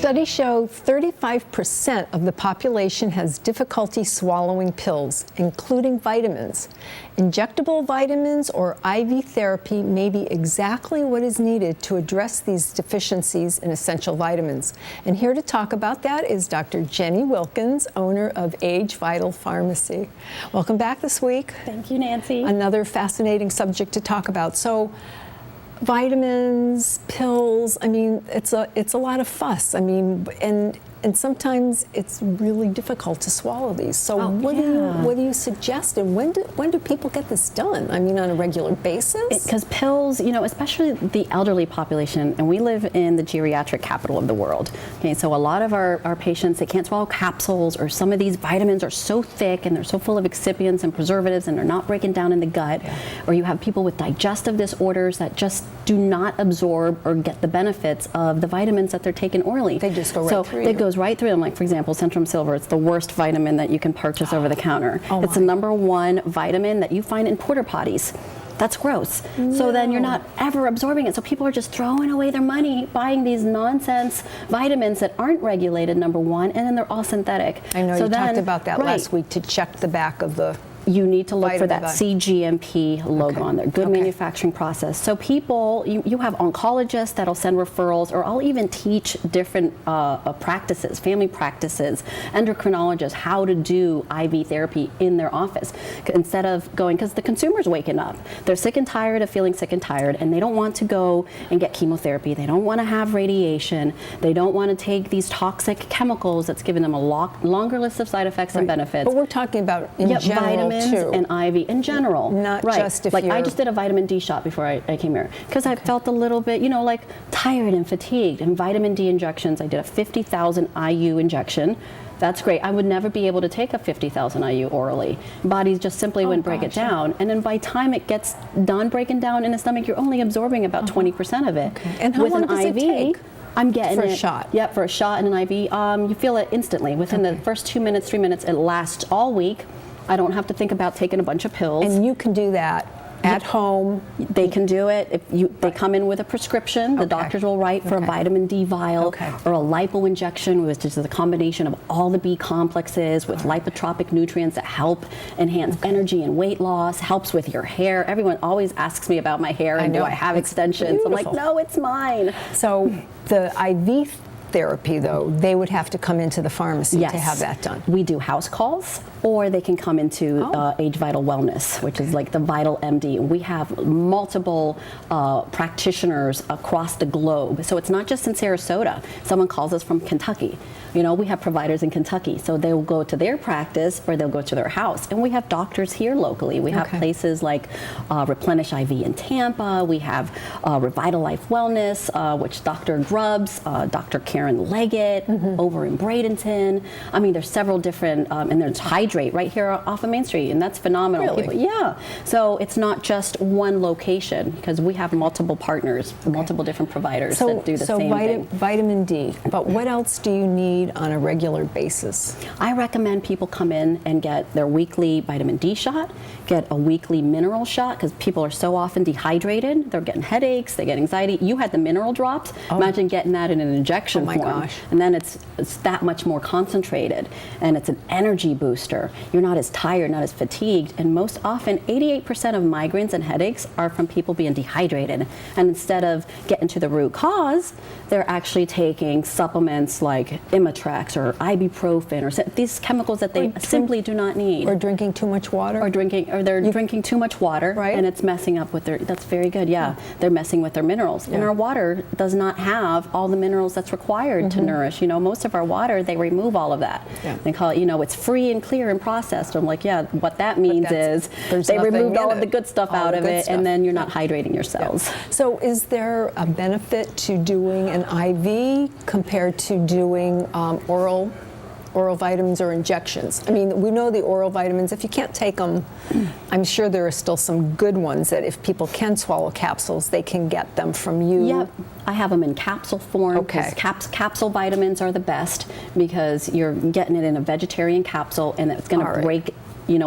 Studies show 35% of the population has difficulty swallowing pills, including vitamins. Injectable vitamins or IV therapy may be exactly what is needed to address these deficiencies in essential vitamins. And here to talk about that is Dr. Jenny Wilkins, owner of ageVital Pharmacy. Welcome back this week. Thank you, Nancy. Another fascinating subject to talk about. So, vitamins, pills, I mean, it's a lot of fuss. I mean, and sometimes it's really difficult to swallow these. So what do you suggest, and when do people get this done? I mean, on a regular basis? Because pills, you know, especially the elderly population, and we live in the geriatric capital of the world. Okay, so a lot of our patients, they can't swallow capsules, or some of these vitamins are so thick and they're so full of excipients and preservatives and they're not breaking down in the gut. Yeah. Or you have people with digestive disorders that just do not absorb or get the benefits of the vitamins that they're taking orally. They just go right through. It goes right through them. Like, for example, Centrum Silver, it's the worst vitamin that you can purchase over the counter. It's the #1 vitamin that you find in porta potties. That's gross. No. So then you're not ever absorbing it. So people are just throwing away their money buying these nonsense vitamins that aren't regulated, #1, and then they're all synthetic. I know, so you talked about that last week, to check the back of the you need to look for that CGMP logo on there, good manufacturing process. So people, you have oncologists that'll send referrals, or I'll even teach different practices, family practices, endocrinologists, how to do IV therapy in their office. Instead of going, because the consumer's waking up. They're sick and tired of feeling sick and tired, and they don't want to go and get chemotherapy. They don't want to have radiation. They don't want to take these toxic chemicals that's giving them a longer list of side effects and benefits. But we're talking about in general, and IV in general. Not just if like I just did a vitamin D shot before I came here, because I felt a little bit, you know, like tired and fatigued, and vitamin D injections. I did a 50,000 IU injection. That's great. I would never be able to take a 50,000 IU orally. Bodies just simply wouldn't break it down. And then by the time it gets done breaking down in the stomach, you're only absorbing about 20% of it. And how long does it take? I'm getting for a shot. Yep, for a shot and an IV. You feel it instantly. Within the first 2 minutes, 3 minutes, it lasts all week. I don't have to think about taking a bunch of pills. And you can do that at home. They can do it. If they come in with a prescription, the doctors will write for a vitamin D vial or a lipo injection, which is a combination of all the B complexes with lipotropic nutrients that help enhance energy and weight loss, helps with your hair. Everyone always asks me about my hair and do I have extensions. I'm like, no, it's mine. So the IV therapy, though, they would have to come into the pharmacy to have that done. We do house calls, or they can come into ageVital Wellness, which is like the Vital MD. We have multiple practitioners across the globe. So it's not just in Sarasota. Someone calls us from Kentucky. You know, we have providers in Kentucky. So they will go to their practice or they'll go to their house. And we have doctors here locally. We have places like Replenish IV in Tampa. We have Revital Life Wellness, which Dr. Grubbs, Dr. Karen Leggett over in Bradenton. I mean, there's several different, and there's Hydrate right here off of Main Street, and that's phenomenal. Really? People, so it's not just one location, because we have multiple partners, multiple different providers that do the same thing. Vitamin D, but what else do you need on a regular basis? I recommend people come in and get their weekly vitamin D shot, get a weekly mineral shot, because people are so often dehydrated. They're getting headaches, they get anxiety. You had the mineral drops. Imagine getting that in an injection form. And then it's that much more concentrated, and it's an energy booster. You're not as tired, not as fatigued, and most often 88% of migraines and headaches are from people being dehydrated. And instead of getting to the root cause, they're actually taking supplements like Imitrex or ibuprofen, or these chemicals that they simply do not need. Or drinking too much water. Or they're drinking too much water, and it's messing up with their, that's very good, they're messing with their minerals. And our water does not have all the minerals that's required to nourish. You know, most of our water, they remove all of that. They call it, you know, it's free and clear and processed. I'm like, what that means is they removed all of the good stuff out of it, and then you're not hydrating your cells. So is there a benefit to doing an IV compared to doing oral vitamins or injections? I mean, we know the oral vitamins, if you can't take them, I'm sure there are still some good ones that if people can swallow capsules, they can get them from you. Yep, I have them in capsule form. Capsule vitamins are the best, because you're getting it in a vegetarian capsule, and it's going to break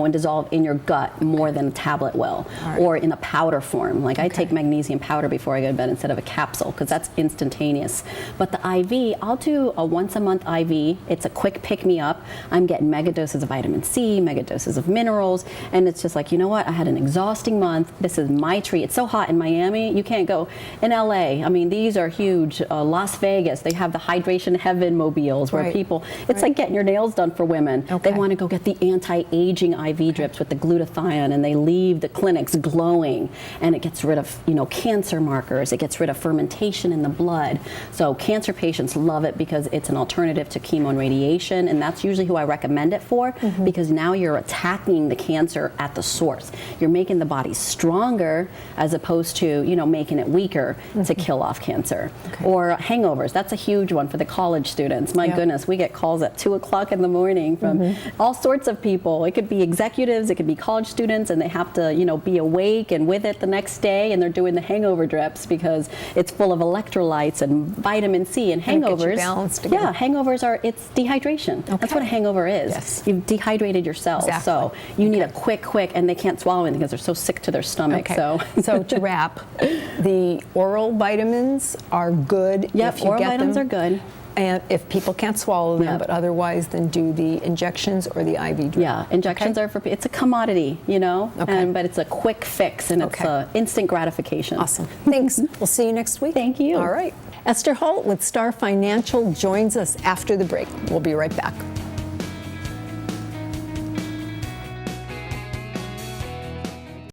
and dissolve in your gut more than a tablet will, or in a powder form. Like I take magnesium powder before I go to bed instead of a capsule because that's instantaneous. But the IV, I'll do a once a month IV. It's a quick pick me up. I'm getting mega doses of vitamin C, mega doses of minerals, and it's just like, you know what? I had an exhausting month. This is my treat. It's so hot in Miami. You can't go. In LA, I mean, these are huge. Las Vegas, they have the hydration heaven mobiles where people, it's like getting your nails done for women. They want to go get the anti-aging IV drips with the glutathione, and they leave the clinics glowing, and it gets rid of, cancer markers. It gets rid of fermentation in the blood. So cancer patients love it because it's an alternative to chemo and radiation, and that's usually who I recommend it for, because now you're attacking the cancer at the source. You're making the body stronger as opposed to, making it weaker to kill off cancer. Or hangovers. That's a huge one for the college students. My goodness, we get calls at 2 o'clock in the morning from all sorts of people. It could be executives, it could be college students, and they have to, be awake and with it the next day, and they're doing the hangover drips because it's full of electrolytes and vitamin C. And hangovers, hangovers it's dehydration. That's what a hangover is. You've dehydrated your cells, so you need a quick, and they can't swallow anything because they're so sick to their stomach. So to wrap, the oral vitamins are good. Yep, oral vitamins are good. And if people can't swallow them, but otherwise, then do the injections or the IV drip. Yeah, injections are it's a commodity, but it's a quick fix, and it's instant gratification. Awesome. Thanks. We'll see you next week. Thank you. All right. Esther Holt with Star Financial joins us after the break. We'll be right back.